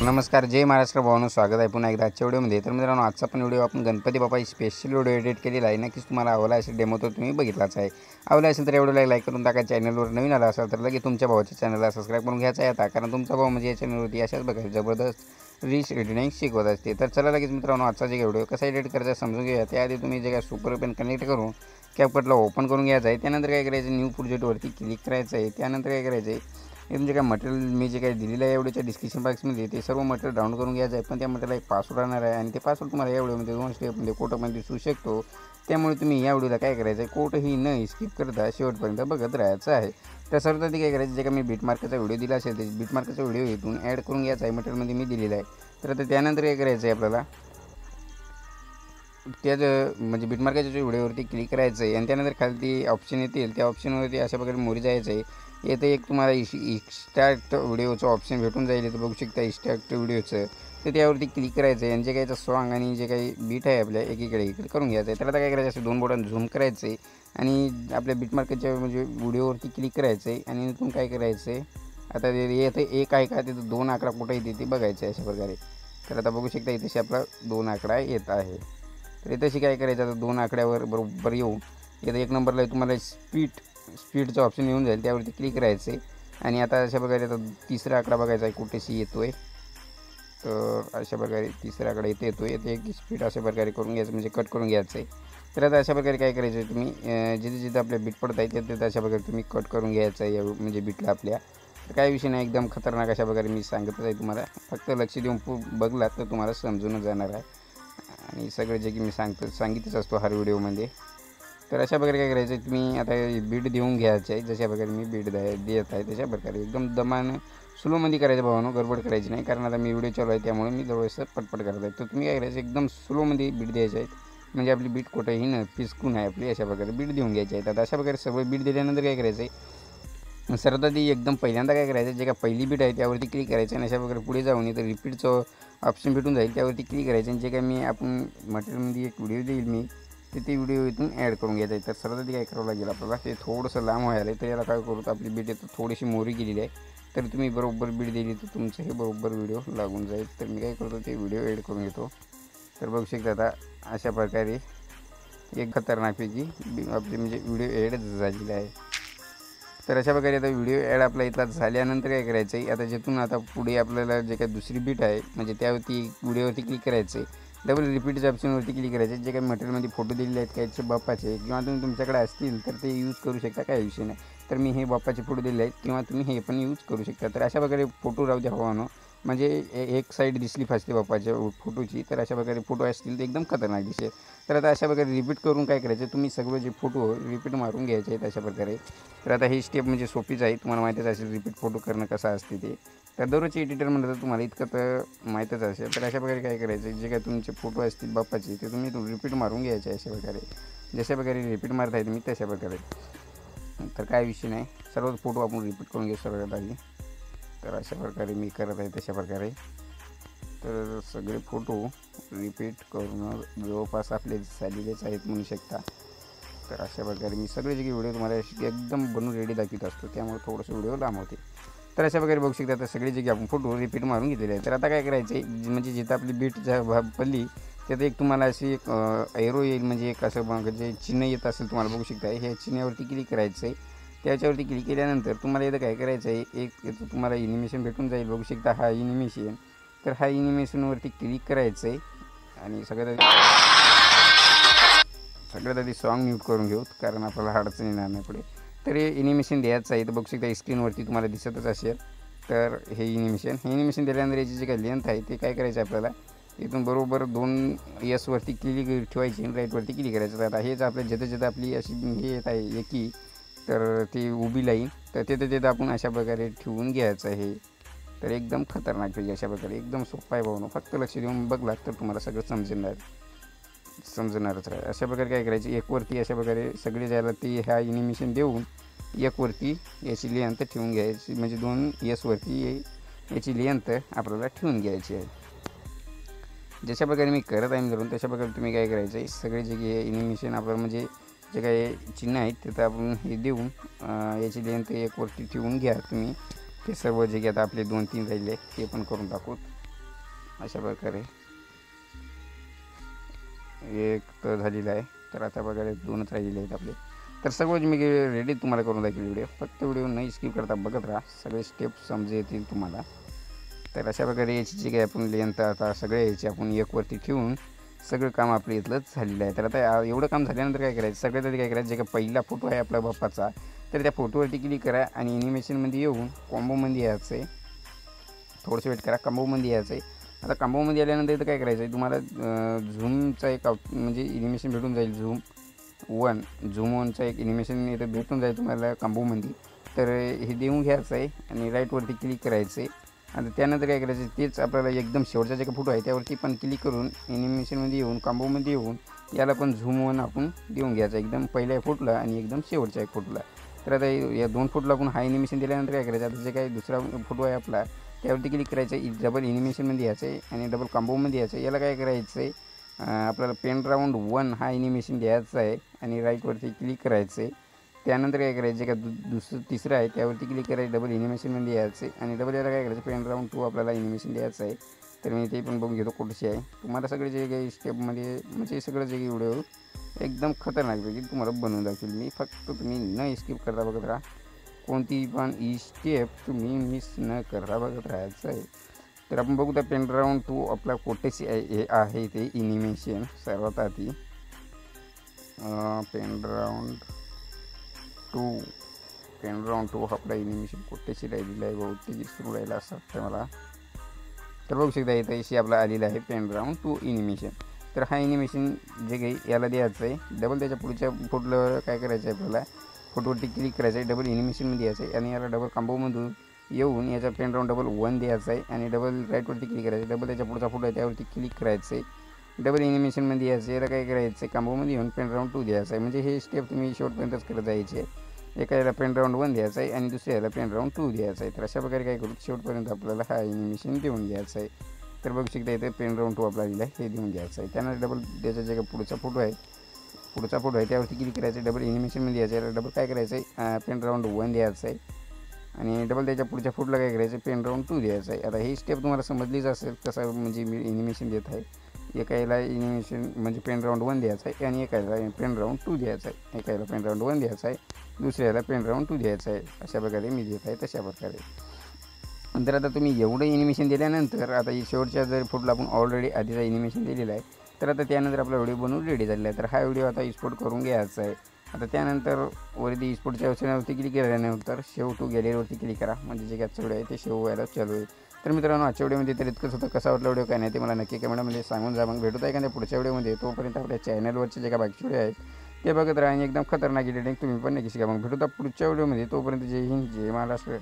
नमस्कार, जय महाराष्ट्र भावांनो, स्वागत आहे पुन्हा एकदा आजच्या व्हिडिओमध्ये। तर मित्रांनो, आजचा पण व्हिडिओ आपण गणपती बाप्पाची स्पेशल व्हिडिओ एडिट केलेला आहे। नक्कीच तुम्हाला आवडला असेल, डेमो तर तुम्ही बघितलाच आहे। आवडला असेल तर व्हिडिओला लाईक करून टाका। चॅनलवर नवीन आला असाल तर लगेच तुमच्या भावाच्या चॅनलला सबस्क्राईब करून घ्यायचा आहे आता, कारण तुमचा भाऊ म्हणजे या चॅनलवरती अशाच बघा जबरदस्त रील्स एडिटिंग शिकवत असते। तर चला लगेच मित्रांनो, आजचा जे व्हिडिओ कसा एडिट करायचा समजून घ्या। त्याआधी तुम्ही जे काय सुपर पेन कनेक्ट करून कॅपकटला ओपन करून घ्यायचं आहे। त्यानंतर काय करायचं, न्यू प्रोजेक्टवरती क्लिक करायचं आहे। त्यानंतर काय करायचं आहे, हे तुमचे काय मटेरियल मी जे काही दिलेलं आहे एवढ्याच्या डिस्क्रिप्शन बॉक्समध्ये ते सर्व मटेरियल डाउनलोड करून घ्यायचं आहे। पण त्या मटेरियलला एक पासवर्ड राहणार आहे आणि ते पासवर्ड तुम्हाला या व्हिडिओमध्ये 2 स्टेपमध्ये कोटमध्ये दिसू शकतो। त्यामुळे तुम्ही या व्हिडिओला काय करायचं आहे, कोटही न स्किप करता शेवटपर्यंत बघत राहायचं आहे। तर सर्वप्रथम काय करायचं, जे का मी बीटमार्कचा व्हिडिओ दिला असेल ते बीटमार्कचा व्हिडिओ इथून ॲड करून घ्यायचा आहे, मटेरियलमध्ये मी दिलेला आहे। तर आता त्यानंतर काय करायचं आहे, आपल्याला त्याच म्हणजे बीटमार्कच्या व्हिडिओवरती क्लिक करायचं आहे आणि त्यानंतर खाली ऑप्शन येतील, त्या ऑप्शनवरती अशा प्रकारे मोरी जायचं आहे। येथे एक तुम्हाला एक्स्ट्रॅक्ट व्हिडिओचं ऑप्शन भेटून जाईल, इथं बघू शकता एक्स्ट्रॅक्ट व्हिडिओचं। तर त्यावरती क्लिक करायचं आहे आणि जे काही सॉन्ग आणि जे काही बीट आहे आपल्या एकीकडे करून घ्यायचं आहे। तर आता काय करायचं, असं 2 बोटांनी झूम करायचं आहे आणि आपल्या बीटमार्कच्या म्हणजे व्हिडिओवरती क्लिक करायचं आहे आणि इथून काय करायचं आहे, आता येथे एक आहे का, तिथं 2 आकडा कुठं येते ते बघायचं आहे अशा प्रकारे। तर आता बघू शकता इथे आपला 2 आकडा येत आहे। तर इथंशी काय करायचं, आता 2 आकड्यावर बरोबर येऊन इथं 1 नंबरला तुम्हाला स्पीडचं ऑप्शन येऊन जाईल, त्यावरती क्लिक करायचं आहे आणि आता अशा प्रकारे आता तिसरा आकडा बघायचा आहे कुठेशी येतो आहे। तर अशा प्रकारे तिसरा आकडा इथे येतो आहे, एक स्पीड अशा प्रकारे करून घ्यायचं म्हणजे कट करून घ्यायचं आहे। तर आता अशा प्रकारे काय करायचं आहे, तुम्ही जिथे जिथे आपल्या बीट पडत आहे तिथे अशा प्रकारे तुम्ही कट करून घ्यायचं आहे म्हणजे बीटला आपल्या। तर काही विषय नाही, एकदम खतरनाक अशा प्रकारे मी सांगतच आहे तुम्हाला, फक्त लक्ष देऊन बघलात तर तुम्हाला समजूनच जाणार आहे आणि सगळे जे की मी सांगितच असतो हर व्हिडिओमध्ये। तर अशा प्रकारे काय करायचं, तुम्ही आता बीट देऊन घ्यायचं आहे, जशा प्रकारे मी बीट देत आहे तशा प्रकारे एकदम दमानं स्लोमध्ये करायचं भावानो, गडबड करायची नाही, कारण आता मी व्हिडिओ चालू आहे त्यामुळे मी जवळचं पटपट करत आहे। तर तुम्ही काय करायचं, एकदम स्लोमध्ये बीट द्यायचे आहेत म्हणजे आपली बीट कुठेही न पिसकून आहे आपली, अशा प्रकारे बीट देऊन घ्यायची आहे। आता अशा प्रकारे सर्व बीट दिल्यानंतर काय करायचं आहे, सर्वात आधी एकदम पहिल्यांदा काय करायचं, जे काय पहिली बीट आहे त्यावरती क्लिक करायचं आणि अशा प्रकारे पुढे जाऊन इथं रिपीटचं ऑप्शन भेटून जाईल, त्यावरती क्लिक करायचं आणि जे काय मी आपण मटेरियलमध्ये एक व्हिडिओ देईल मी ते व्हिडिओ इथून ॲड करून घ्यायचं आहे। तर सर्वात आधी काय करावं लागेल आपल्याला, ते थोडंसं लांब व्हायला आहे, तर याला काय करू, आपली बीट इथं थोडीशी मोरी गेलेली आहे, तर तुम्ही बरोबर बीट दिली तर तुमचं हे बरोबर व्हिडिओ लागून जाईल। तर मी काय करतो, ते व्हिडिओ ॲड करून घेतो। तर बघू शकता आता अशा प्रकारे एक खतरनाकपैकी आपली म्हणजे व्हिडिओ ॲड झालेला आहे। तर अशा प्रकारे आता व्हिडिओ ॲड आपला इथला झाल्यानंतर काय करायचं आहे, आता जिथून आता पुढे आपल्याला जे काही दुसरी बीट आहे म्हणजे त्यावरती व्हिडिओवरती क्लिक करायचं आहे, डबल रिपीटच्या ऑप्शनवरती क्लिक करायचे। जे काही मटेरियलमध्ये फोटो दिलेले आहेत काहीचे बाप्पाचे किंवा तुम्ही तुमच्याकडे असतील तर ते यूज करू शकता, काही विषय नाही। तर मी हे बाप्पाचे फोटो दिलेले आहेत किंवा तुम्ही हे पण यूज करू शकता। तर अशा प्रकारे फोटो राहू द्या भावानो, म्हणजे एक साईड दिसली फासते बाप्पाच्या फोटोची, तर अशा प्रकारे फोटो असतील तर एकदम खतरनाक दिसेल। तर आता अशा प्रकारे रिपीट करून काय करायचं, तुम्ही सगळे जे फोटो रिपीट मारून घ्यायचे आहेत अशा प्रकारे। तर आता ही स्टेप म्हणजे सोपीच आहे, तुम्हाला माहीतच असेल रिपीट फोटो करणं कसं असते ते। तर दररोजचे एडिटर म्हणलं तर तुम्हाला इतकं तर माहीतच असेल। तर अशा प्रकारे काय करायचं, जे काय तुमचे फोटो असतील बाप्पाचे ते तुम्ही रिपीट मारून घ्यायचे अशा प्रकारे, जशा प्रकारे रिपीट मारत आहे तुम्ही तशा प्रकारे। तर काय विषय नाही, सर्व फोटो आपण रिपीट करून घेऊ सर्वात आधी। तर अशा प्रकारे मी करत आहे तशा प्रकारे। तर सगळे फोटो रिपीट करून जवळपास आपले झालेलेच आहेत म्हणू शकता। तर अशा प्रकारे मी सगळे जे व्हिडिओ तुम्हाला एकदम बनवून रेडी दाखवत असतो, त्यामुळे थोडंसं व्हिडिओ लांब होते। तर अशा प्रकारे बघू शकता आता सगळे जे की आपण फोटो रिपीट मारून घेतलेले आहे। तर आता काय करायचं आहे, म्हणजे जिथं आपली बीट पडली तिथं एक तुम्हाला अशी एक एरो येईल, म्हणजे एक असं म्हणजे चिन्ह येत असेल तुम्हाला बघू शकता, ह्या चिन्हावरती क्लिक करायचं आहे। त्याच्यावरती क्लिक केल्यानंतर तुम्हाला इथं काय करायचं आहे, एक इथं तुम्हाला ॲनिमेशन भेटून जाईल, बघू शकता हा ॲनिमेशन। तर हा ॲनिमेशनवरती क्लिक करायचं आहे आणि सगळ्यात आधी सॉन्ग म्यूट करून घेऊ, कारण आपल्याला अडचण येणार नाही पुढे। तर हे ॲनिमेशन द्यायचं आहे, तर बघू शकता स्क्रीनवरती तुम्हाला दिसतच असेल। तर हे ॲनिमेशन दिल्यानंतर याची जी काही लेंथ आहे ते काय करायचं आपल्याला, इथून बरोबर 2S वरती क्लिक ठेवायची आणि राईटवरती क्लिक करायचं। तर आता हेच आपल्या जिथं आपली अशी हे येत आहे एकी, तर ती उभी लाईन, तर तिथं आपण अशा प्रकारे ठेवून घ्यायचं आहे। तर एकदम खतरनाक पाहिजे अशा प्रकारे, एकदम सोपं आहे भाऊनो, फक्त लक्ष देऊन बघलात तर तुम्हाला सगळं समजणारच आहे। अशा प्रकारे काय करायचं, एकवरती अशा प्रकारे सगळे जायला ती ह्या ॲनिमेशन देऊन एकवरती याची लेंथ ठेवून घ्यायची, म्हणजे 2S वरती याची लेंथ आपल्याला ठेवून घ्यायची आहे। जशा प्रकारे मी करत आहे मित्रांनो, तशा प्रकारे तुम्ही काय करायचं आहे, सगळे जे काही ॲनिमेशन आपल्याला म्हणजे जे काही चिन्ह आहेत तिथं आपण हे देऊन याची लेंथ एकवरती ठेवून घ्या तुम्ही। ते सर्व जे की आता आपले 2-3 राहिले ते पण करून टाकू। अशा प्रकारे एक तर झालेलं आहे. तर आता बघा 2च राहिलेले आहेत आपले. तर सगळं मी रेडी तुम्हाला करून दाखवेल व्हिडिओ. फक्त व्हिडिओ नाही स्किप करता बघत राहा, सगळे स्टेप समजेल तुम्हाला. तर अशा प्रकारे याची जी काही आपण लेंथ आता सगळे याची आपण एकवरती ठेवून सगळं काम आपलं इथलंच झालेलं आहे. तर आता एवढं काम झाल्यानंतर काय करायचं, सगळ्यात आधी काय करायचं, जे काही पहिला फोटो आहे आपल्या बाप्पाचा, तर त्या फोटोवरती क्लिक करा आणि ॲनिमेशनमध्ये येऊन कॉम्बोमध्ये यायचं आहे. थोडंसं वेट करा, कॉम्बोमध्ये यायचं आहे. आता कॉम्बोमध्ये आल्यानंतर इथं काय करायचं आहे, तुम्हाला झूमचा एक म्हणजे ॲनिमेशन भेटून जाईल. झूम वनचा एक ॲनिमेशन इथं भेटून जाईल तुम्हाला कॉम्बोमध्ये. तर हे देऊन घ्यायचं आहे आणि राईटवरती क्लिक करायचं आहे. आणि त्यानंतर काय करायचं, तेच आपल्याला एकदम शेवटचा जे काही फोटो आहे त्यावरती पण क्लिक करून ॲनिमेशनमध्ये येऊन कॉम्बोमध्ये येऊन याला पण झूम वन आपण देऊन घ्यायचं एकदम पहिल्या फोटोला आणि एकदम शेवटच्या एक फोटोला. तर आता या 2 फोटोला आपण हा ॲनिमेशन दिल्यानंतर काय करायचं, आता जे काही दुसरा फोटो आहे आपला त्यावरती क्लिक करायचं, डबल ॲनिमेशनमध्ये यायचं आहे आणि डबल कॉम्बोमध्ये यायचं आहे. याला काय करायचं आहे, आपल्याला पेन राऊंड 1 हा ॲनिमेशन द्यायचा आहे आणि राईटवरती क्लिक करायचं आहे. त्यानंतर काय करायचं, का तिसरं आहे त्यावरती क्लिक करायचं, डबल ॲनिमेशनमध्ये यायचं आहे आणि डबल याला काय करायचं, पेन राऊंड 2 आपल्याला ॲनिमेशन द्यायचं आहे. तर मी ते पण बघून घेतो कुठची आहे. तुम्हाला सगळे जे काही स्टेपमध्ये म्हणजे सगळं जे काही व्हिडिओ एकदम खतरनाकपैकी तुम्हाला बनवून दाखवेल मी. फक्त तुम्ही न स्किप करता बघत राहा, कोणती पण ही स्टेप तुम्ही मिस न करता बघत राहायचं आहे. तर आपण बघू, त्या पेन राऊंड 2 आपला कोटेशी आहे ते ॲनिमेशन. सर्वात आधी पेन राऊंड 2 आपला ॲनिमेशन कोटेशी राहिलेला आहे, बहुतेक दिसून राहिला असं वाटतं मला. तर बघू शकता इथं अशी आपला आलेला आहे पेन राऊंड 2 ॲनिमेशन. तर हा ॲनिमेशन जे काही याला द्यायचं आहे, डबल त्याच्या पुढच्या फोटोला काय करायचं आहे, आपल्याला फोटोवरती क्लिक करायचं आहे, डबल ॲनिमेशनमध्ये यायचं आहे आणि याला डबल कॉम्बोमधून येऊन याचा पेन राऊंड डबल 1 द्यायचा आहे आणि डबल राईटवरती क्लिक करायचं, डबल त्याच्या पुढचा फोटो आहे त्यावरती क्लिक करायचं आहे, डबल ॲनिमेशनमध्ये यायचं आहे. याला काय करायचं आहे, कॉम्बोमध्ये येऊन पेन राऊंड 2 द्यायचं आहे. म्हणजे हे स्टेप तुम्ही शेवटपर्यंतच करत जायचे. एका याला पेन राऊंड 1 द्यायचा आहे आणि दुसऱ्या याला पेन राऊंड 2 द्यायचा आहे. तर अशा प्रकारे काय करू, शेवटपर्यंत आपल्याला हा ॲनिमेशन देऊन द्यायचा आहे. तर बघू शकता इथे पेन राऊंड 2 आपला दिला आहे, हे देऊन घ्यायचं आहे. त्यानंतर डबल त्याचा जे काही पुढचा फोटो आहे त्यावरती क्लिक करायचं आहे, डबल ॲनिमेशनमध्ये यायचं आहे, डबल काय करायचं आहे, पेन राऊंड 1 द्यायचं आहे आणि डबल त्याच्या पुढच्या फोटोला काय करायचं, पेन राऊंड 2 द्यायचं आहे. आता ही स्टेप तुम्हाला समजलीच असेल कसं म्हणजे मी ॲनिमेशन देत आहे. एका याला ॲनिमेशन म्हणजे पेन राऊंड 1 द्यायचं आहे आणि एका याला पेन राऊंड 2 द्यायचं आहे. एका याला पेन राऊंड 1 द्यायचं आहे, दुसऱ्या याला पेन राऊंड 2 द्यायचं आहे. अशा प्रकारे मी देत आहे. तशा प्रकारे नंतर आता तुम्ही एवढं ॲनिमेशन दिल्यानंतर आता शेवटच्या जर फोटोला आपण ऑलरेडी आधीचा ॲनिमेशन दिलेला आहे, तर आता त्यानंतर आपला व्हिडिओ बनवून रेडी झालेला आहे. तर हा व्हिडिओ आता एक्सपोर्ट करून घ्यायचा आहे. आता त्यानंतर वरती एक्सपोर्टच्या ऑप्शनवरती क्लिक केल्यानंतर शेव टू गॅलरीवरती क्लिक करा, म्हणजे जे आजचा व्हिडिओ आहे ते शेव व्हायला चालू आहे. तर मित्रांनो, आजच्या व्हिडिओमध्ये तर इतकंच होतं. कसा वाटला व्हिडिओ काय नाही ते मला नक्की कमेंटमध्ये सांगून जा. मग भेटूत आहे का पुढच्या व्हिडिओमध्ये. तोपर्यंत आपल्या चॅनलवरचे जे काही बाकीचे व्हिडिओ आहेत ते बघत राहा आणि एकदम खतरनाक एडिटिंग तुम्ही पण नक्की शिका. मग भेटूत पुढच्या व्हिडिओमध्ये. तोपर्यंत जय हिंद, जय महाराष्ट्र.